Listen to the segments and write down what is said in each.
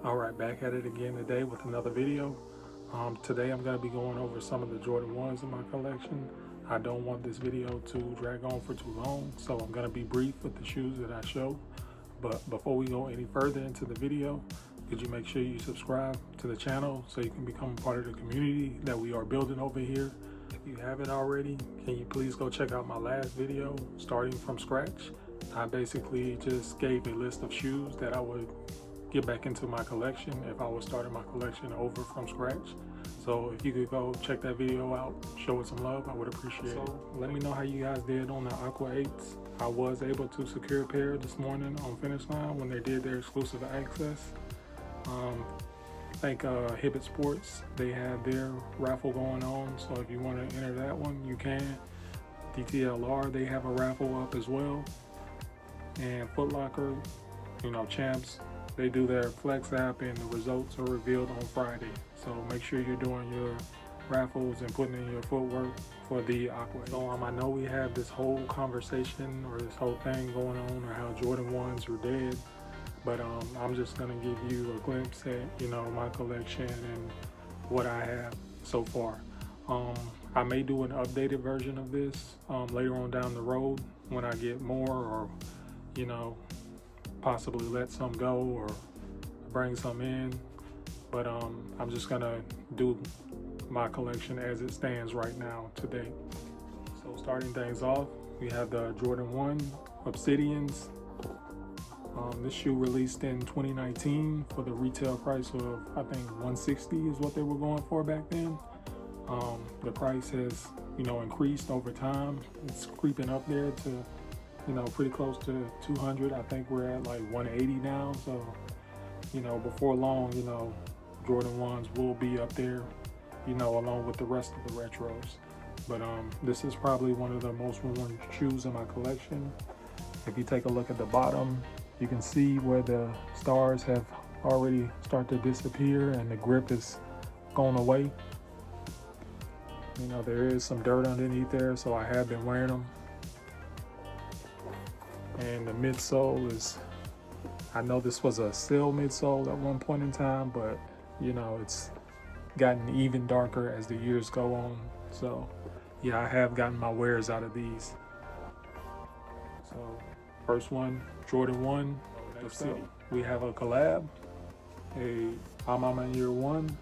Alright, back at it again today with another video. Today I'm going to be going over some of the Jordan 1s in my collection. I don't want this video to drag on for too long, so I'm going to be brief with the shoes that I show. But before we go any further into the video, could you make sure you subscribe to the channel so you can become a part of the community that we are building over here? If you haven't already, can you please go check out my last video, starting from scratch? I basically just gave a list of shoes that I would get back into my collection if I was starting my collection over from scratch. So if you could go check that video out, show it some love, I would appreciate it. Let me know how you guys did on the Aqua 8s. I was able to secure a pair this morning on Finish Line when they did their exclusive access. I think Hibbett Sports, they had their raffle going on, so if you want to enter that one, you can. DTLR, they have a raffle up as well. And Foot Locker, Champs, they do their Flex app and the results are revealed on Friday. So make sure you're doing your raffles and putting in your footwork for the Aqua. So I know we have this whole conversation or this whole thing going on, or how Jordan 1s are dead, but I'm just gonna give you a glimpse at my collection and what I have so far. I may do an updated version of this later on down the road when I get more, or possibly let some go or bring some in, but I'm just gonna do my collection as it stands right now today. So starting things off, we have the Jordan 1 Obsidians. This shoe released in 2019 for the retail price of, I think, $160 is what they were going for back then. The price has increased over time. It's creeping up there to pretty close to 200. I think we're at like 180 now. So, before long, Jordan 1s will be up there, along with the rest of the retros. But this is probably one of the most worn shoes in my collection. If you take a look at the bottom, you can see where the stars have already started to disappear and the grip is gone away. There is some dirt underneath there, so I have been wearing them. And the midsole is, I know this was a seal midsole at one point in time, but it's gotten even darker as the years go on. So yeah, I have gotten my wears out of these. So first one, Jordan 1 of City. We have a collab, a I'm in Year 1.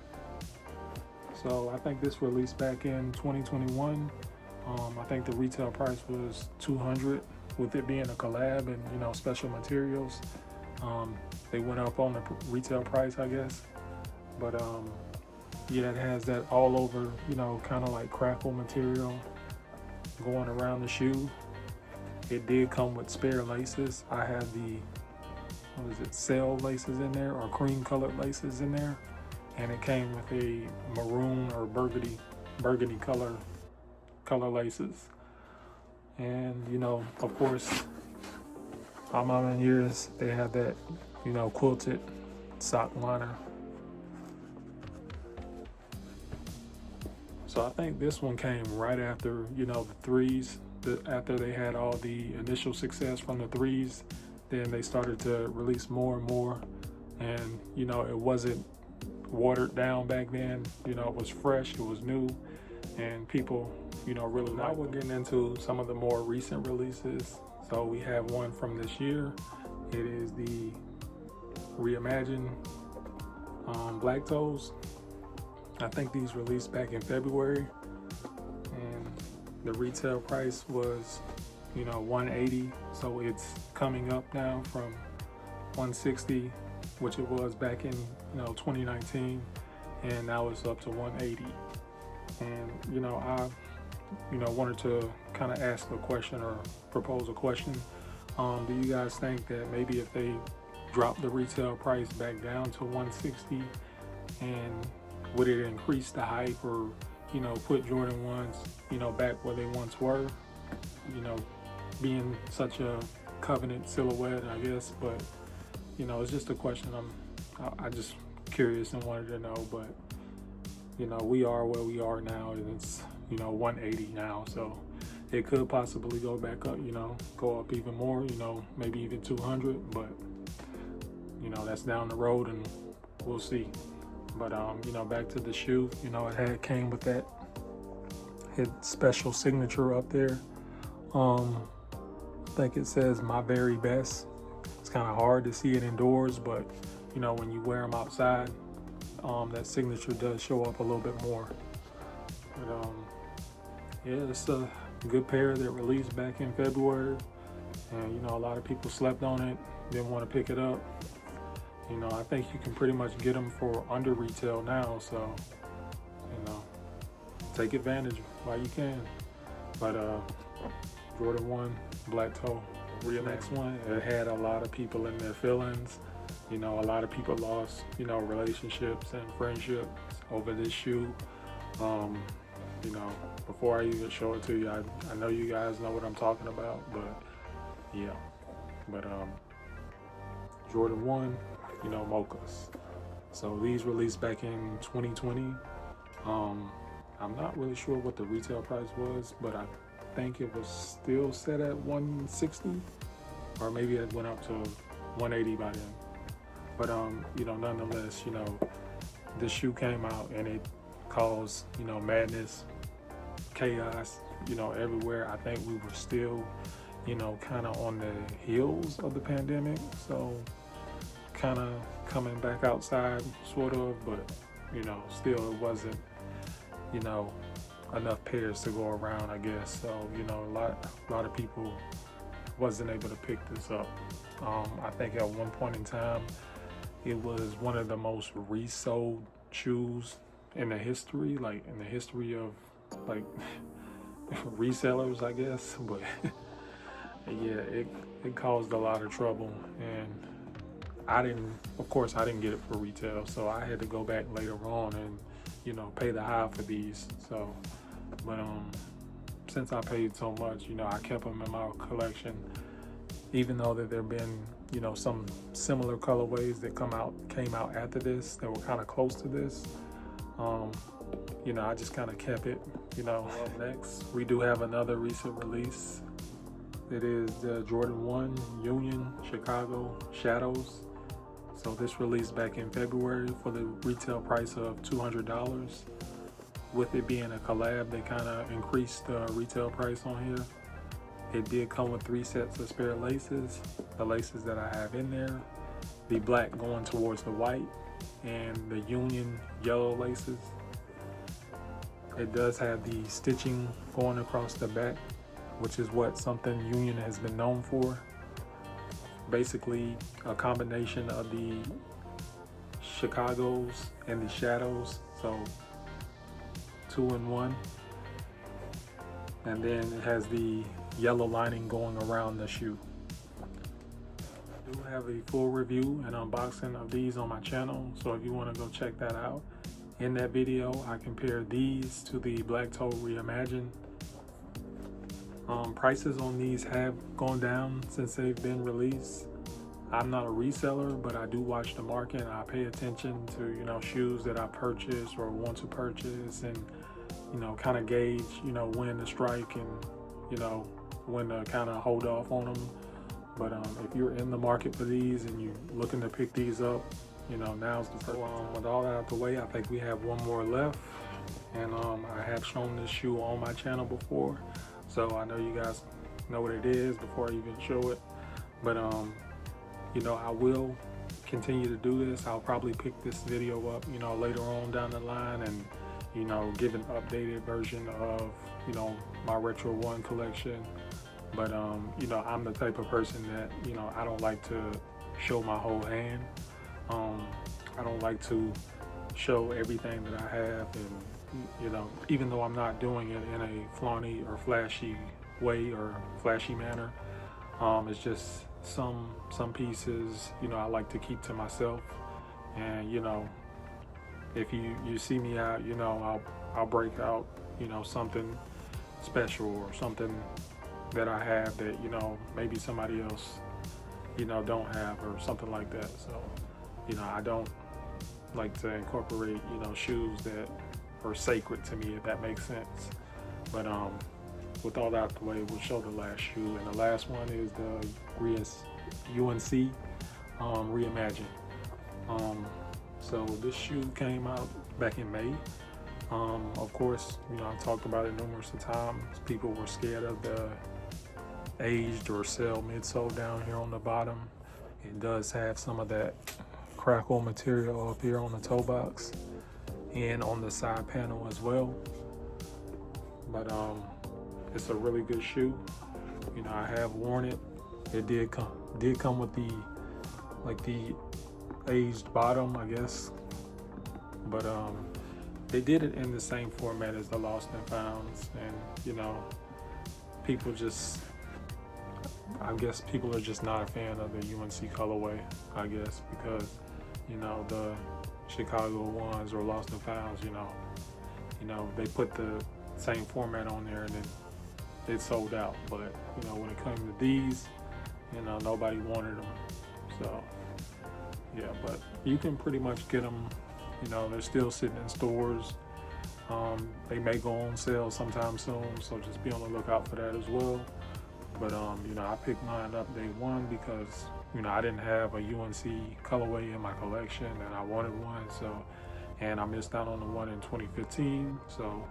So I think this released back in 2021. I think the retail price was $200. With it being a collab and special materials, they went up on the retail price, I guess. But yeah, it has that all over kind of like crackle material going around the shoe. It did come with spare laces. I have the sail laces in there, or cream colored laces in there, and it came with a maroon or burgundy color laces. And of course, I'm in years, they have that quilted sock liner. So I think this one came right after the 3s. After they had all the initial success from the 3s, then they started to release more and more, and it wasn't watered down back then. It was fresh, it was new, and people really like. Now we're getting into some of the more recent releases. So we have one from this year. It is the Reimagined Black Toes. I think these released back in February, and the retail price was $180. So it's coming up now from $160, which it was back in 2019, and now it's up to $180. And I wanted to kind of ask a question or propose a question. Do you guys think that maybe if they drop the retail price back down to $160, and would it increase the hype, or put Jordan 1s back where they once were, being such a covenant silhouette, I guess? But it's just a question. I just curious and wanted to know. But we are where we are now, and it's 180 now, so it could possibly go back up, go up even more, maybe even 200, but that's down the road, and we'll see. But you know, back to the shoe. You know, it came with that his special signature up there. I think it says "my very best." It's kind of hard to see it indoors, but you know, when you wear them outside, that signature does show up a little bit more. But yeah, it's a good pair that released back in February, and you know, a lot of people slept on it, didn't want to pick it up. You know, I think you can pretty much get them for under retail now, so you know, take advantage while you can. But Jordan 1 Black Toe. The next one, it had a lot of people in their feelings. You know, a lot of people lost, you know, relationships and friendships over this shoe. You know, before I even show it to you, I know you guys know what I'm talking about, but yeah. But Jordan 1, you know, mochas. So these released back in 2020. I'm not really sure what the retail price was, but I think it was still set at 160, or maybe it went up to 180 by then. But you know, nonetheless, you know, this shoe came out and it caused, you know, madness, chaos, you know, everywhere. I think we were still, you know, kind of on the heels of the pandemic, so kind of coming back outside, sort of, but you know, still it wasn't, you know, enough pairs to go around, I guess. So you know, a lot of people wasn't able to pick this up. I think at one point in time, it was one of the most resold shoes in the history, like in the history of like resellers, I guess. But yeah, it caused a lot of trouble, and of course I didn't get it for retail, so I had to go back later on and, you know, pay the high for these. So, but since I paid so much, you know, I kept them in my collection, even though that there've been, you know, some similar colorways that came out after this that were kind of close to this. You know, I just kind of kept it. You know, up next we do have another recent release. It is the Jordan 1 Union Chicago Shadows. So this released back in February for the retail price of $200. With it being a collab, they kind of increased the retail price on here. It did come with 3 sets of spare laces. The laces that I have in there, the black going towards the white, and the Union yellow laces. It does have the stitching going across the back, which is what something Union has been known for. Basically a combination of the Chicago's and the Shadows, so 2 in 1. And then it has the yellow lining going around the shoe. I do have a full review and unboxing of these on my channel, so if you want to go check that out. In that video, I compare these to the Black Toe Reimagined. Prices on these have gone down since they've been released. I'm not a reseller, but I do watch the market, and I pay attention to, you know, shoes that I purchase or want to purchase, and, you know, kind of gauge, you know, when to strike and, you know, when to kind of hold off on them. But if you're in the market for these and you're looking to pick these up, you know, now's the first. With all that out the way, I think we have one more left, and I have shown this shoe on my channel before, so I know you guys know what it is before I even show it. But you know, I will continue to do this. I'll probably pick this video up, you know, later on down the line, and, you know, give an updated version of, you know, my Retro 1 collection. But you know, I'm the type of person that, you know, I don't like to show my whole hand. I don't like to show everything that I have, and, you know, even though I'm not doing it in a flaunty or flashy way or flashy manner, it's just some pieces, you know, I like to keep to myself. And, you know, if you see me out, you know, I'll break out, you know, something special or something that I have that, you know, maybe somebody else, you know, don't have, or something like that. So, you know, I don't like to incorporate, you know, shoes that are sacred to me, if that makes sense. But with all that out the way, we'll show the last shoe, and the last one is the UNC Reimagined. So So this shoe came out back in May. Of course, I talked about it numerous of times. People were scared of the aged or sell midsole down here on the bottom. It does have some of that crackle material up here on the toe box and on the side panel as well. But it's a really good shoe. I have worn it. It did come with the aged bottom, I guess. But they did it in the same format as the Lost and Founds, and people just, I guess people are just not a fan of the UNC colorway, I guess, because the Chicago 1’s or Lost and Founds, they put the same format on there and it sold out. But when it comes to these, nobody wanted them. So yeah, but you can pretty much get them. They're still sitting in stores. They may go on sale sometime soon, so just be on the lookout for that as well. But I picked mine up day one because I didn't have a UNC colorway in my collection, and I wanted one. So, and I missed out on the one in 2015. So,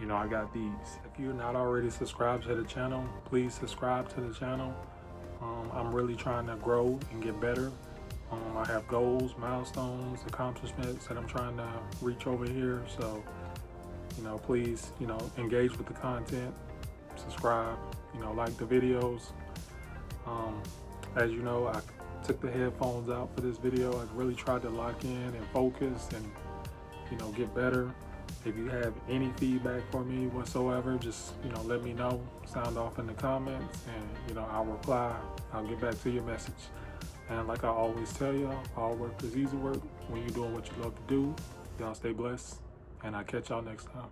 I got these. If you're not already subscribed to the channel, please subscribe to the channel. I'm really trying to grow and get better. I have goals, milestones, accomplishments that I'm trying to reach over here. So, please, engage with the content, subscribe, like the videos. As you know, I took the headphones out for this video. I really tried to lock in and focus and, get better. If you have any feedback for me whatsoever, just, let me know. Sound off in the comments and, I'll reply. I'll get back to your message. And like I always tell y'all, all work is easy work when you're doing what you love to do. Y'all stay blessed, and I'll catch y'all next time.